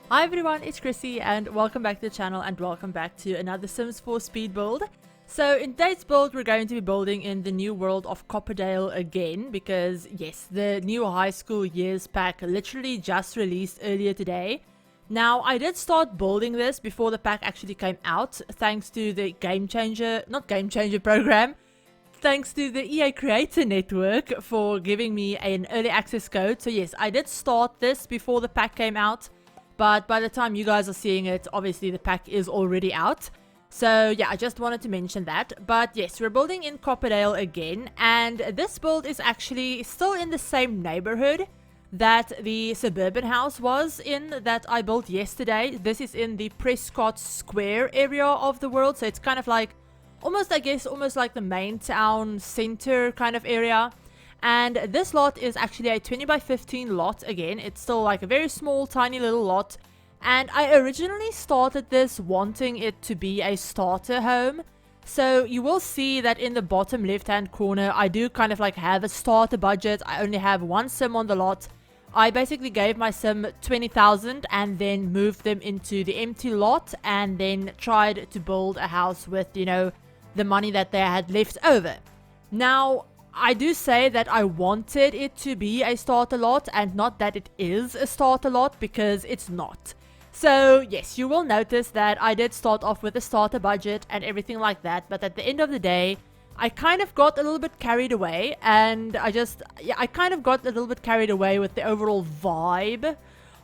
Hi everyone, it's Chrissy and welcome back to the channel and welcome back to another Sims 4 speed build. So in today's build we're going to be building in the new world of Copperdale again because yes, the new high school years pack literally just released earlier today. Now I did start building this before the pack actually came out thanks to the program. Thanks to the EA Creator Network for giving me an early access code. So yes, I did start this before the pack came out. But by the time you guys are seeing it, obviously the pack is already out. So yeah, I just wanted to mention that. But yes, we're building in Copperdale again. And this build is actually still in the same neighborhood that the suburban house was in that I built yesterday. This is in the Prescott Square area of the world. So it's kind of like, almost like the main town center kind of area. And this lot is actually a 20 by 15 lot again. It's still like a very small, tiny little lot. And I originally started this wanting it to be a starter home. So you will see that in the bottom left hand corner, I do kind of like have a starter budget. I only have one sim on the lot. I basically gave my sim 20,000 and then moved them into the empty lot and then tried to build a house with, you know, the money that they had left over. Now, I do say that I wanted it to be a starter lot and not that it is a starter lot because it's not. So yes, you will notice that I did start off with a starter budget and everything like that, but at the end of the day, I kind of got a little bit carried away and I kind of got a little bit carried away with the overall vibe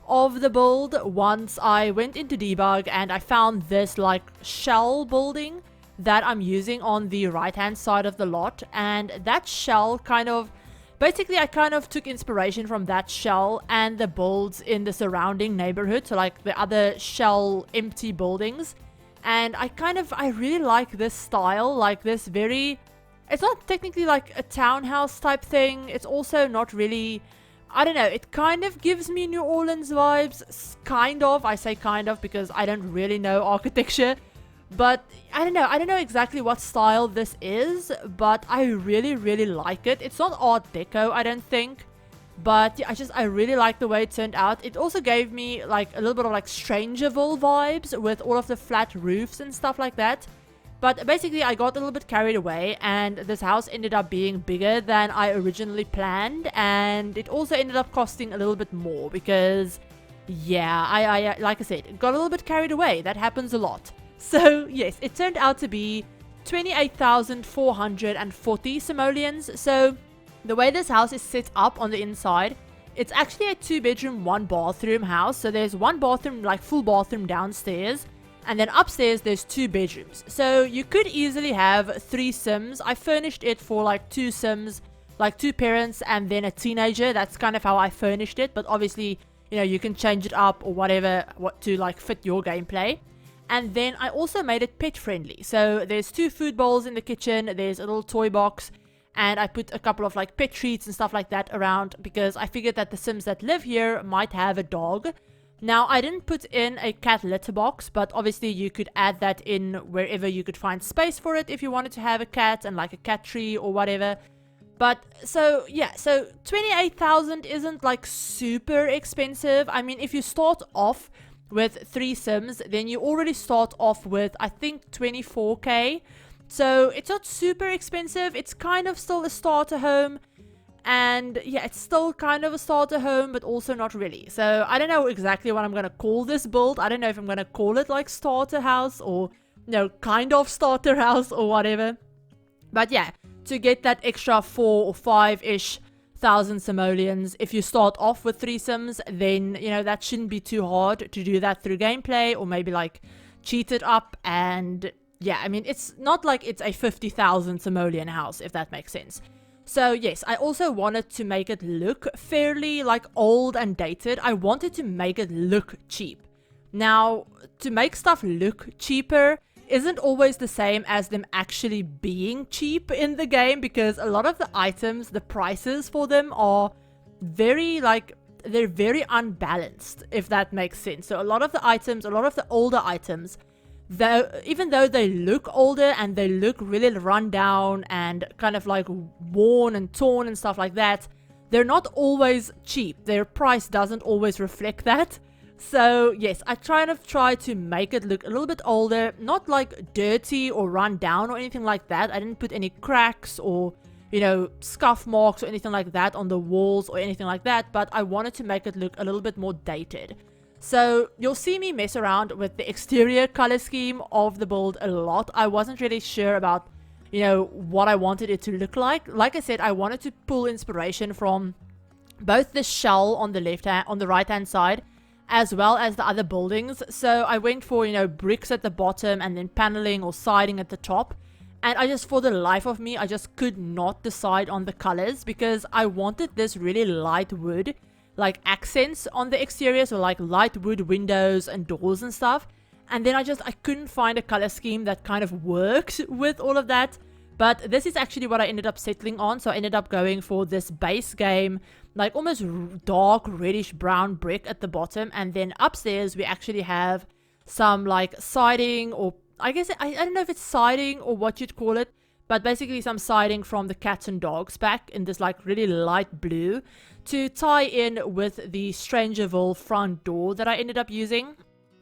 of the build once I went into debug and I found this like shell building that I'm using on the right hand side of the lot, and that shell kind of basically I kind of took inspiration from that shell and the builds in the surrounding neighborhood, so like the other shell empty buildings. And I really like this style, like this very, it's not technically like a townhouse type thing, it's also not really, I don't know, it kind of gives me New Orleans vibes, kind of. I say kind of because I don't really know architecture. But I don't know exactly what style this is, but I really like it. It's not Art Deco, I don't think, but yeah, I really like the way it turned out. It also gave me like a little bit of like Strangerville vibes with all of the flat roofs and stuff like that. But basically I got a little bit carried away and this house ended up being bigger than I originally planned, and it also ended up costing a little bit more because yeah, I like I said, got a little bit carried away. That happens a lot. So yes, it turned out to be 28,440 simoleons. So the way this house is set up on the inside, it's actually a 2-bedroom, 1-bathroom house. So there's 1 bathroom, like full bathroom downstairs, and then upstairs there's 2 bedrooms. So you could easily have 3 sims. I furnished it for like 2 sims, like 2 parents and then a teenager. That's kind of how I furnished it, but obviously, you know, you can change it up or whatever to like fit your gameplay. And then I also made it pet friendly. So there's 2 food bowls in the kitchen, there's a little toy box, and I put a couple of like pet treats and stuff like that around because I figured that the sims that live here might have a dog. Now I didn't put in a cat litter box, but obviously you could add that in wherever you could find space for it if you wanted to have a cat and like a cat tree or whatever. But so yeah, so 28,000 isn't like super expensive. I mean, if you start off with 3 sims, then you already start off with I think 24k. So it's not super expensive. It's kind of still a starter home, and yeah, it's still kind of a starter home, but also not really. So I don't know exactly what I'm gonna call this build. I don't know if I'm gonna call it like starter house or no, kind of starter house or whatever. But yeah, to get that extra 4 or 5-ish thousand simoleons, if you start off with 3 sims, then you know that shouldn't be too hard to do that through gameplay or maybe like cheat it up. And yeah, I mean, it's not like it's a 50,000 simoleon house, if that makes sense. So yes, I also wanted to make it look fairly like old and dated. I wanted to make it look cheap. Now, to make stuff look cheaper isn't always the same as them actually being cheap in the game, because a lot of the items, the prices for them are very like, they're very unbalanced, if that makes sense. So a lot of the items, a lot of the older items, though, even though they look older and they look really run down and kind of like worn and torn and stuff like that, they're not always cheap. Their price doesn't always reflect that. So yes, I try to make it look a little bit older, not like dirty or run down or anything like that. I didn't put any cracks or, you know, scuff marks or anything like that on the walls or anything like that, but I wanted to make it look a little bit more dated. So you'll see me mess around with the exterior color scheme of the build a lot. I wasn't really sure about, you know, what I wanted it to look like. Like I said, I wanted to pull inspiration from both the shell on the right hand side, as well as the other buildings. So I went for, you know, bricks at the bottom and then paneling or siding at the top. And I just, for the life of me, I just could not decide on the colors because I wanted this really light wood, like accents on the exterior, so like light wood windows and doors and stuff. And then I couldn't find a color scheme that kind of worked with all of that. But this is actually what I ended up settling on. So I ended up going for this base game, like almost dark reddish brown brick at the bottom. And then upstairs we actually have some like siding, or I guess I don't know if it's siding or what you'd call it, but basically some siding from the cats and dogs pack in this like really light blue to tie in with the Strangerville front door that I ended up using.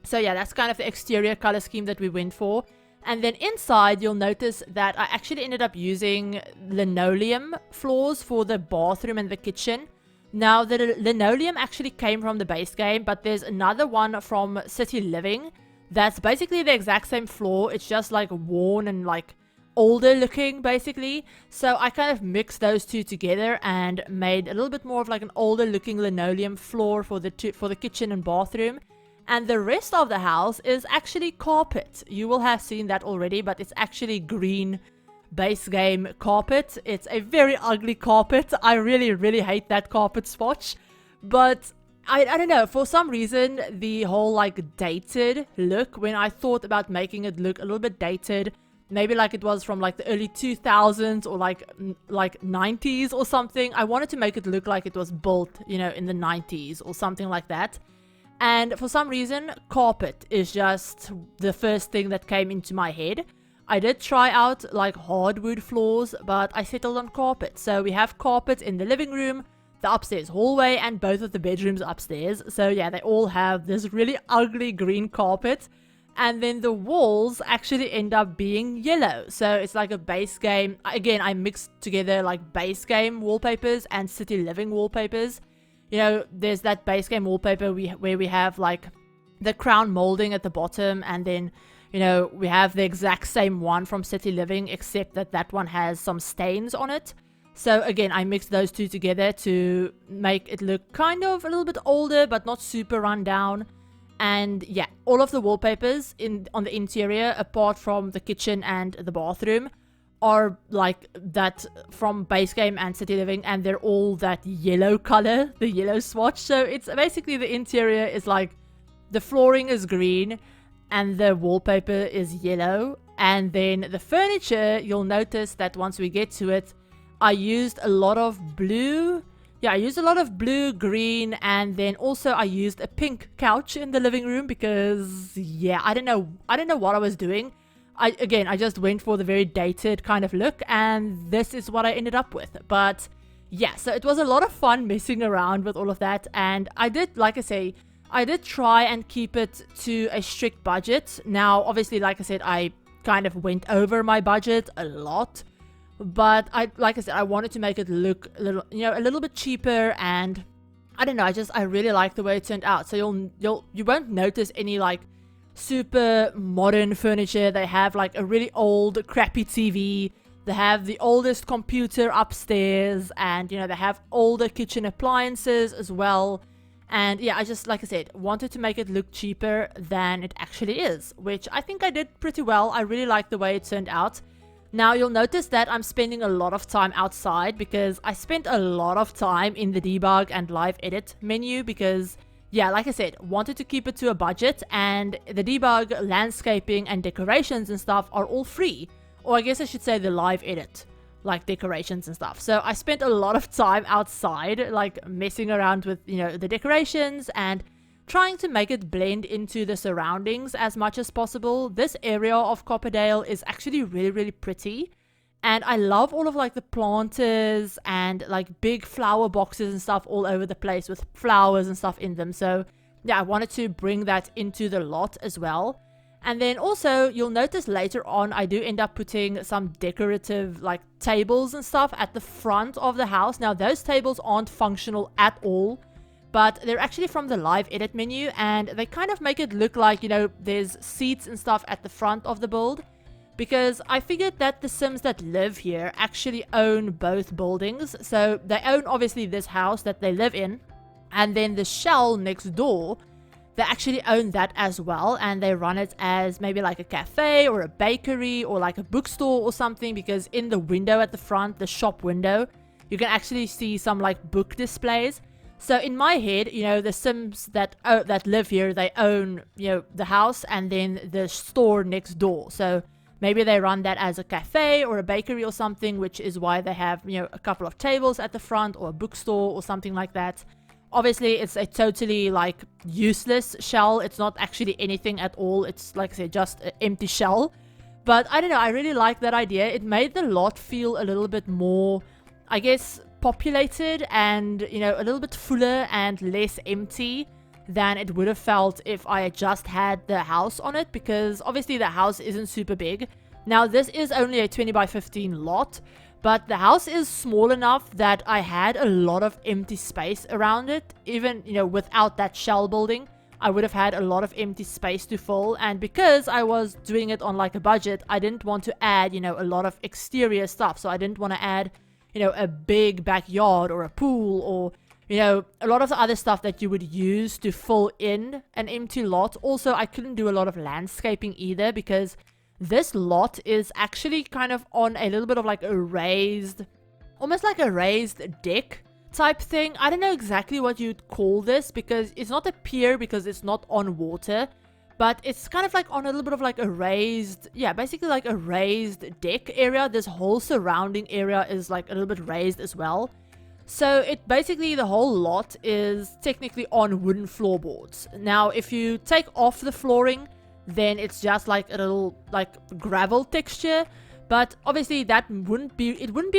So yeah, that's kind of the exterior color scheme that we went for. And then inside, you'll notice that I actually ended up using linoleum floors for the bathroom and the kitchen. Now, the linoleum actually came from the base game, but there's another one from City Living that's basically the exact same floor. It's just like worn and like older looking, basically. So I kind of mixed those two together and made a little bit more of like an older looking linoleum floor for the kitchen and bathroom. And the rest of the house is actually carpet. You will have seen that already, but it's actually green base game carpet. It's a very ugly carpet. I really, really hate that carpet swatch. But I don't know, for some reason, the whole like dated look, when I thought about making it look a little bit dated, maybe like it was from like the early 2000s or like 90s or something, I wanted to make it look like it was built, you know, in the 90s or something like that. And for some reason, carpet is just the first thing that came into my head. I did try out like hardwood floors, but I settled on carpet. So we have carpet in the living room, the upstairs hallway, and both of the bedrooms upstairs. So yeah, they all have this really ugly green carpet. And then the walls actually end up being yellow. So it's like a base game. Again, I mixed together like base game wallpapers and City Living wallpapers. You know, there's that base game wallpaper where we have like the crown molding at the bottom, and then, you know, we have the exact same one from City Living, except that that one has some stains on it. So again, I mixed those two together to make it look kind of a little bit older, but not super run down. And yeah, all of the wallpapers on the interior, apart from the kitchen and the bathroom, are like that from base game and City Living, and they're all that yellow color, the yellow swatch. So it's basically, the interior is like the flooring is green and the wallpaper is yellow, and then the furniture, you'll notice that once we get to it, I used a lot of blue. Yeah, I used a lot of blue, green, and then also I used a pink couch in the living room because yeah, I don't know what I was doing. I just went for the very dated kind of look, and this is what I ended up with. But yeah, so it was a lot of fun messing around with all of that, and I did, like I say, I did try and keep it to a strict budget. Now, obviously, like I said, I kind of went over my budget a lot, but like I said, I wanted to make it look a little, you know, a little bit cheaper, and I don't know, I really like the way it turned out. So you won't notice any like super modern furniture. They have like a really old crappy TV, they have the oldest computer upstairs, and you know, they have older kitchen appliances as well. And yeah, I just, like I said, wanted to make it look cheaper than it actually is, which I think I did pretty well. I really like the way it turned out. Now you'll notice that I'm spending a lot of time outside because I spent a lot of time in the debug and live edit menu because yeah, like I said, wanted to keep it to a budget, and the debug, landscaping, and decorations and stuff are all free. Or I guess I should say the live edit, like decorations and stuff. So I spent a lot of time outside, like messing around with, you know, the decorations and trying to make it blend into the surroundings as much as possible. This area of Copperdale is actually really, really pretty. And I love all of like the planters and like big flower boxes and stuff all over the place with flowers and stuff in them. So yeah, I wanted to bring that into the lot as well. And then also, you'll notice later on, I do end up putting some decorative like tables and stuff at the front of the house. Now, those tables aren't functional at all, but they're actually from the live edit menu, and they kind of make it look like, you know, there's seats and stuff at the front of the build. Because I figured that the Sims that live here actually own both buildings. So they own obviously this house that they live in, and then the shell next door, they actually own that as well, and they run it as maybe like a cafe or a bakery or like a bookstore or something, because in the window at the front, the shop window, you can actually see some like book displays. So in my head, you know, the Sims that live here, they own, you know, the house and then the store next door. So maybe they run that as a cafe or a bakery or something, which is why they have, you know, a couple of tables at the front or a bookstore or something like that. Obviously, it's a totally, like, useless shell. It's not actually anything at all. It's, like I said, just an empty shell. But, I don't know, I really like that idea. It made the lot feel a little bit more, I guess, populated and, you know, a little bit fuller and less empty than it would have felt if I had just had the house on it. Because, obviously, the house isn't super big. Now, this is only a 20 by 15 lot. But the house is small enough that I had a lot of empty space around it. Even, you know, without that shell building, I would have had a lot of empty space to fill. And because I was doing it on like a budget, I didn't want to add, you know, a lot of exterior stuff. So I didn't want to add, you know, a big backyard or a pool or, you know, a lot of the other stuff that you would use to fill in an empty lot. Also, I couldn't do a lot of landscaping either, because this lot is actually kind of on a little bit of like a raised, almost like a raised deck type thing. I don't know exactly what you'd call this, because it's not a pier because it's not on water, but it's kind of like on a little bit of like a raised, yeah, basically like a raised deck area. This whole surrounding area is like a little bit raised as well. So it basically, the whole lot is technically on wooden floorboards. Now, if you take off the flooring, then it's just like a little like gravel texture. But obviously that wouldn't be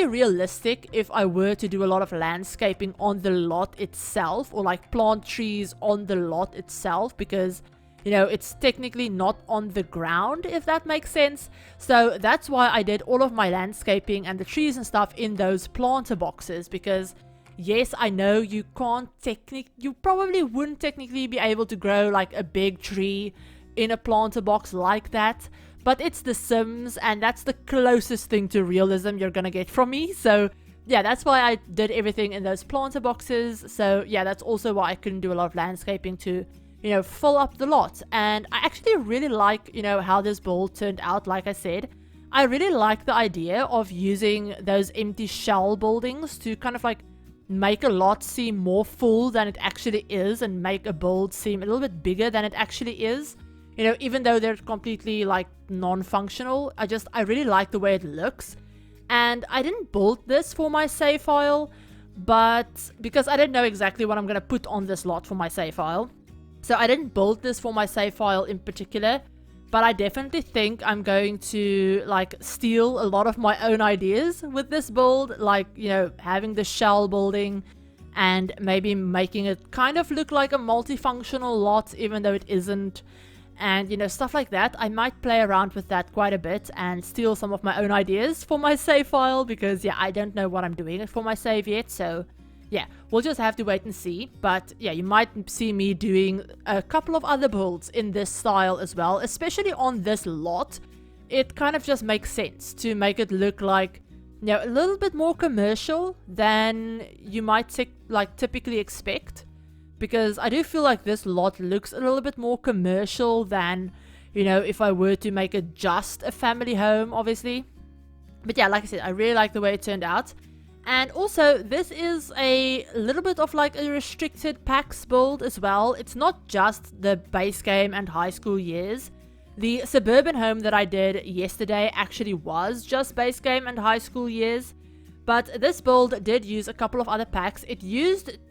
realistic if I were to do a lot of landscaping on the lot itself, or like plant trees on the lot itself, because, you know, it's technically not on the ground, if that makes sense. So that's why I did all of my landscaping and the trees and stuff in those planter boxes, because yes, I know you probably wouldn't technically be able to grow like a big tree in a planter box like that, but it's The Sims, and that's the closest thing to realism you're gonna get from me. So yeah, that's why I did everything in those planter boxes. So yeah, that's also why I couldn't do a lot of landscaping to, you know, fill up the lot. And I actually really like, you know, how this build turned out. Like I said, I really like the idea of using those empty shell buildings to kind of like make a lot seem more full than it actually is, and make a build seem a little bit bigger than it actually is. You know, even though they're completely like non-functional, I really like the way it looks. And I didn't build this for my save file, but because I didn't know exactly what I'm going to put on this lot for my save file. So I didn't build this for my save file in particular, but I definitely think I'm going to like steal a lot of my own ideas with this build, like, you know, having the shell building and maybe making it kind of look like a multifunctional lot, even though it isn't. And, you know, stuff like that. I might play around with that quite a bit and steal some of my own ideas for my save file, because, yeah, I don't know what I'm doing for my save yet. So, yeah, we'll just have to wait and see. But, yeah, you might see me doing a couple of other builds in this style as well, especially on this lot. It kind of just makes sense to make it look like, you know, a little bit more commercial than you might typically expect. Because I do feel like this lot looks a little bit more commercial than, you know, if I were to make it just a family home, obviously. But yeah, like I said, I really like the way it turned out. And also, this is a little bit of like a restricted packs build as well. It's not just the base game and high school years. The suburban home that I did yesterday actually was just base game and high school years. But this build did use a couple of other packs.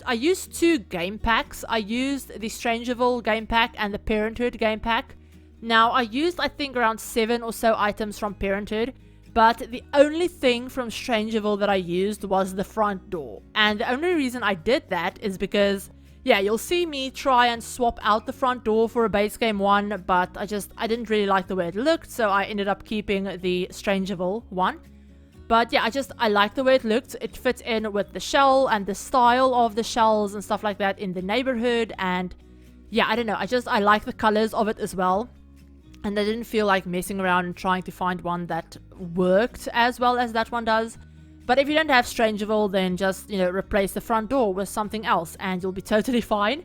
I used 2 game packs. I used the Strangerville game pack and the Parenthood game pack. Now, I used, I think, around 7 or so items from Parenthood. But the only thing from Strangerville that I used was the front door. And the only reason I did that is because yeah, you'll see me try and swap out the front door for a base game one, but I didn't really like the way it looked, so I ended up keeping the 𝘕𝘕𝘕�ㄎ𝘕 one. But yeah, I like the way it looked. It fits in with the shell and the style of the shells and stuff like that in the neighborhood. And yeah, I don't know. I like the colors of it as well. And I didn't feel like messing around and trying to find one that worked as well as that one does. But if you don't have 𝘕𝘕𝘕𝘕𝘕, then just, you know, replace the front door with something else and you'll be totally fine.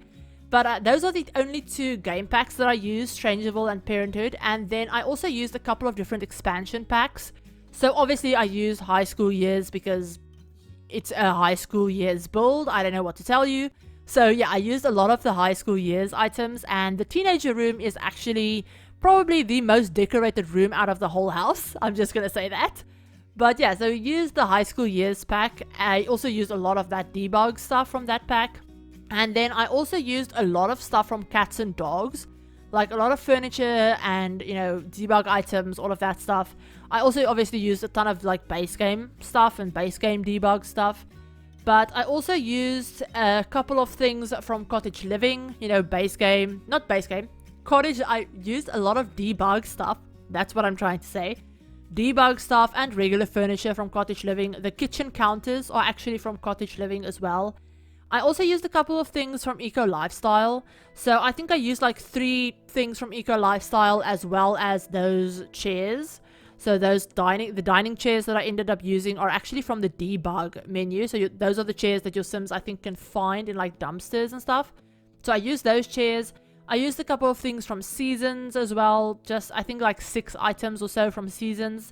But those are the only two game packs that I used, 𝘕𝘕𝘕𝘕 and Parenthood. And then I also used a couple of different expansion packs. So obviously I used high school years because it's a high school years build. I don't know what to tell you. So yeah, I used a lot of the high school years items, and the teenager room is actually probably the most decorated room out of the whole house. I'm just gonna say that. But yeah, so we used the high school years pack. I also used a lot of that debug stuff from that pack. And then I also used a lot of stuff from cats and dogs. Like a lot of furniture and, you know, debug items, all of that stuff. I also obviously used a ton of like base game stuff and base game debug stuff. But I also used a couple of things from Cottage Living, you know, Cottage. I used a lot of debug stuff. That's what I'm trying to say. Debug stuff and regular furniture from Cottage Living. The kitchen counters are actually from Cottage Living as well. I also used a couple of things from Eco Lifestyle. So I think I used like 3 things from Eco Lifestyle as well as those chairs. So those the dining chairs that I ended up using are actually from the debug menu. So those are the chairs that your Sims, I think, can find in like dumpsters and stuff. So I used those chairs. I used a couple of things from Seasons as well. Just, I think, like 6 items or so from Seasons.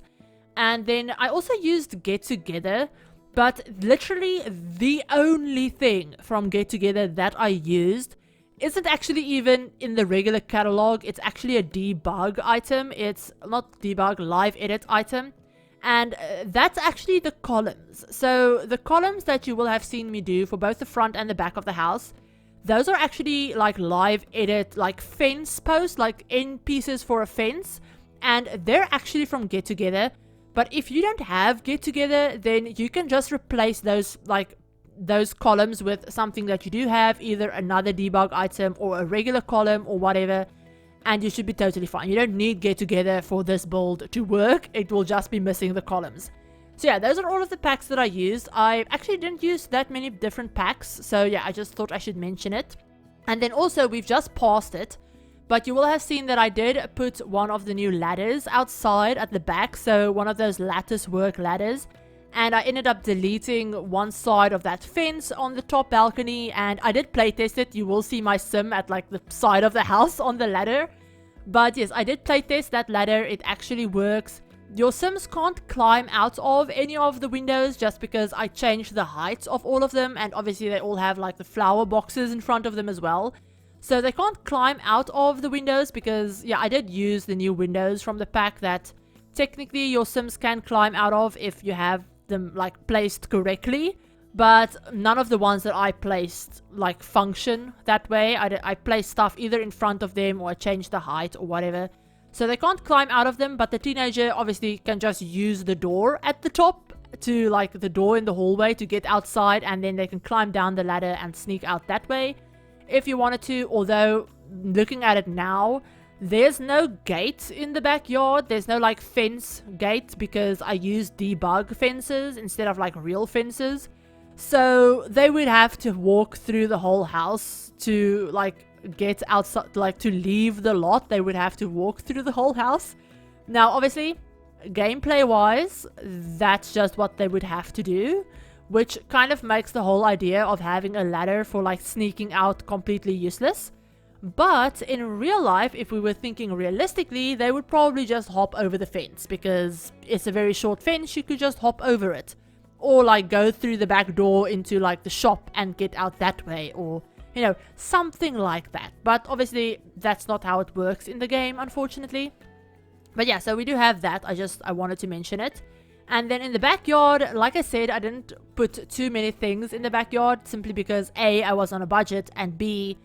And then I also used Get Together. But literally the only thing from Get Together that I used isn't actually even in the regular catalog. It's actually a debug item. It's not debug, live edit item. And that's actually the columns. So the columns that you will have seen me do for both the front and the back of the house, those are actually like live edit, like fence posts, like end pieces for a fence. And they're actually from Get Together. But if you don't have Get Together, then you can just replace those columns with something that you do have, either another debug item or a regular column or whatever, and you should be totally fine. You don't need Get Together for this build to work. It will just be missing the columns. So yeah, those are all of the packs that I used. I actually didn't use that many different packs, so yeah, I just thought I should mention it. And then also, we've just passed it, but you will have seen that I did put one of the new ladders outside at the back, so one of those lattice work ladders. And I ended up deleting one side of that fence on the top balcony, and I did playtest it. You will see my Sim at like the side of the house on the ladder. But yes, I did playtest that ladder. It actually works. Your Sims can't climb out of any of the windows just because I changed the height of all of them, and obviously they all have like the flower boxes in front of them as well. So they can't climb out of the windows because, yeah, I did use the new windows from the pack that technically your Sims can climb out of if you have them like placed correctly. But none of the ones that I placed like function that way. I placed stuff either in front of them or I changed the height or whatever. So they can't climb out of them, but the teenager obviously can just use the door at the top to like the door in the hallway to get outside, and then they can climb down the ladder and sneak out that way if you wanted to. Although looking at it now, there's no gate in the backyard. There's no like fence gate because I used debug fences instead of like real fences. So they would have to walk through the whole house to like get outside, like to leave the lot. They would have to walk through the whole house. Now obviously gameplay wise, that's just what they would have to do, which kind of makes the whole idea of having a ladder for like sneaking out completely useless. But in real life, if we were thinking realistically, they would probably just hop over the fence because it's a very short fence. You could just hop over it, or like go through the back door into like the shop and get out that way, or you know, something like that. But obviously that's not how it works in the game, unfortunately. But yeah, so we do have that. I wanted to mention it. And then in the backyard, like I said, I didn't put too many things in the backyard simply because A, I was on a budget, and B,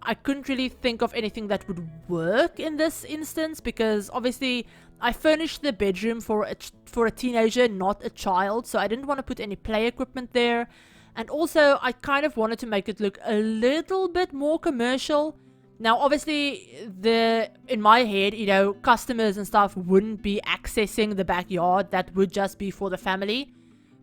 I couldn't really think of anything that would work in this instance because obviously I furnished the bedroom for a teenager, not a child, so I didn't want to put any play equipment there. And also, I kind of wanted to make it look a little bit more commercial. Now, obviously, in my head, you know, customers and stuff wouldn't be accessing the backyard. That would just be for the family.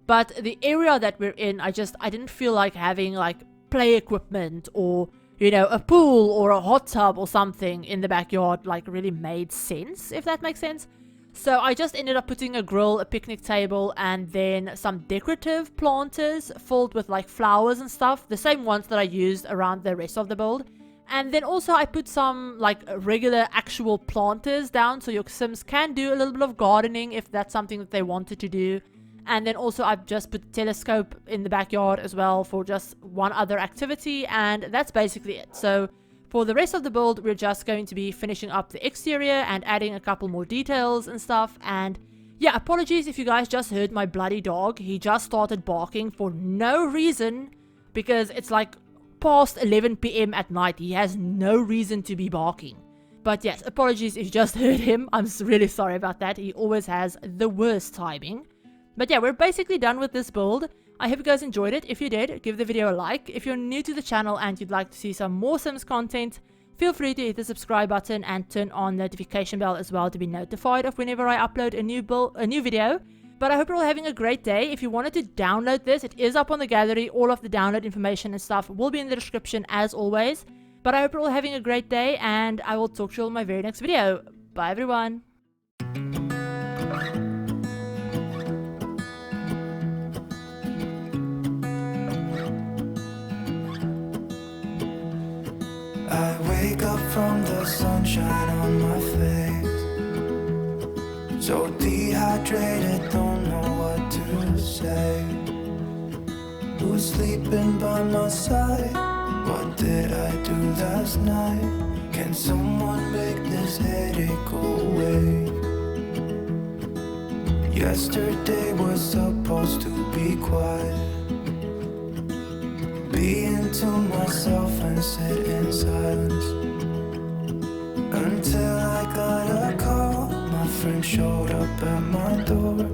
But the area that we're in, I didn't feel like having, like, play equipment or, you know, a pool or a hot tub or something in the backyard, like, really made sense, if that makes sense. So I just ended up putting a grill, a picnic table, and then some decorative planters filled with like flowers and stuff. The same ones that I used around the rest of the build. And then also I put some like regular actual planters down so your Sims can do a little bit of gardening if that's something that they wanted to do. And then also I've just put a telescope in the backyard as well for just one other activity. And that's basically it. So for the rest of the build, we're just going to be finishing up the exterior and adding a couple more details and stuff. And yeah, apologies if you guys just heard my bloody dog. He just started barking for no reason because it's like past 11 p.m. at night. He has no reason to be barking. But yes, apologies if you just heard him. I'm really sorry about that. He always has the worst timing. But yeah, we're basically done with this build. I hope you guys enjoyed it. If you did, give the video a like. If you're new to the channel and you'd like to see some more Sims content, feel free to hit the subscribe button and turn on the notification bell as well to be notified of whenever I upload a new video. But I hope you're all having a great day. If you wanted to download this, it is up on the gallery. All of the download information and stuff will be in the description as always. But I hope you're all having a great day and I will talk to you all in my very next video. Bye everyone. I wake up from the sunshine on my face, so dehydrated, don't know what to say. Who's sleeping by my side? What did I do last night? Can someone make this headache go away? Yesterday was supposed to be quiet, being to myself and sit in silence, until I got a call. My friend showed up at my door.